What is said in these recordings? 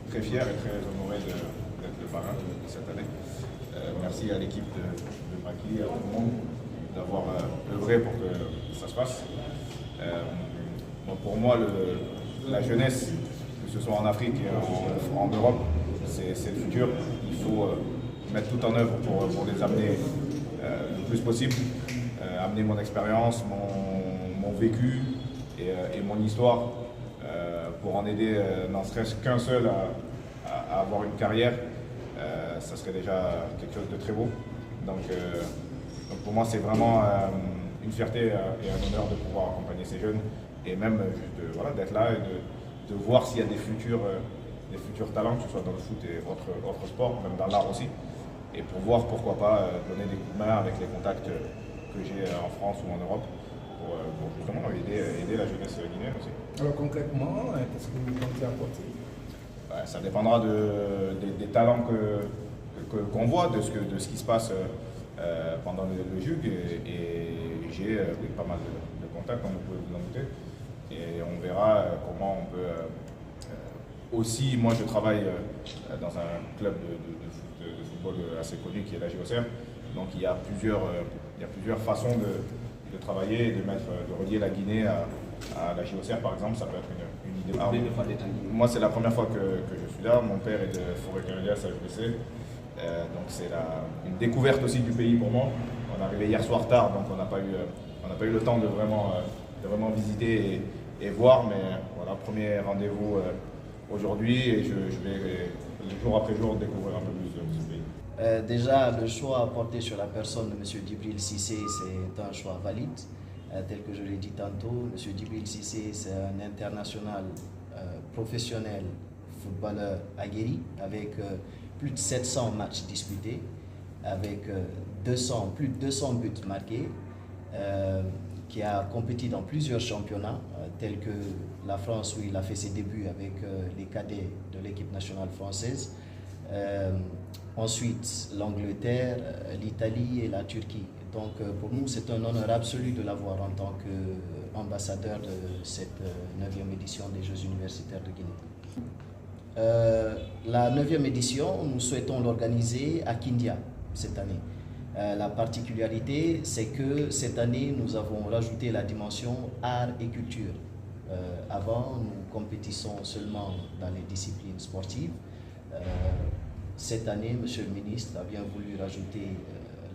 très fier et très honoré d'être le parrain de cette année. Merci à l'équipe de Maki, à tout le monde, d'avoir œuvré pour que ça se passe. Pour moi, la jeunesse, que ce soit en Afrique et en Europe, c'est le futur. Il faut mettre tout en œuvre pour les amener le plus possible, amener mon expérience, mon vécu et mon histoire pour en aider n'en serait-ce qu'un seul à avoir une carrière. Ça serait déjà quelque chose de très beau. Donc pour moi, c'est vraiment une fierté et un honneur de pouvoir accompagner ces jeunes et même juste d'être là et de voir s'il y a des futurs talents, que ce soit dans le foot et autres sports, même dans l'art aussi, et pour voir pourquoi pas donner des coups de main avec les contacts que j'ai en France ou en Europe pour justement aider la jeunesse guinéenne aussi. Alors concrètement, qu'est-ce que vous comptez apporter? Ça dépendra des talents qu'on voit, de ce qui se passe pendant le JUG, et j'ai pas mal de contacts, comme vous pouvez vous en douter, et on verra comment on peut aussi. Moi je travaille dans un club de football assez connu qui est la JOCR, donc il y a plusieurs façons de travailler et de relier la Guinée à la JOCR par exemple. Ça peut être une idée. Moi c'est la première fois que je suis là, mon père est de Forêt-Canadienne à HBC. Donc c'est une découverte aussi du pays pour moi. On est arrivé hier soir tard, donc on n'a pas eu le temps de vraiment visiter et voir, mais voilà, premier rendez-vous aujourd'hui, et je vais jour après jour découvrir un peu plus de ce pays. Déjà, le choix porté sur la personne de M. Djibril Cissé, c'est un choix valide. Tel que je l'ai dit tantôt, M. Djibril Cissé, c'est un international professionnel, footballeur aguerri, avec plus de 700 matchs disputés, avec plus de 200 buts marqués, qui a compéti dans plusieurs championnats, tels que la France, où il a fait ses débuts avec les cadets de l'équipe nationale française, ensuite l'Angleterre, l'Italie et la Turquie. Donc pour nous, c'est un honneur absolu de l'avoir en tant qu'ambassadeur de cette 9e édition des Jeux universitaires de Guinée. La 9e édition, nous souhaitons l'organiser à Kindia cette année. La particularité, c'est que cette année, nous avons rajouté la dimension art et culture. Avant, nous compétissons seulement dans les disciplines sportives. Cette année, Monsieur le ministre a bien voulu rajouter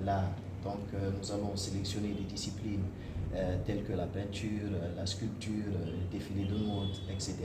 l'art. Donc, nous allons sélectionner des disciplines telles que la peinture, la sculpture, le défilé de mode, etc.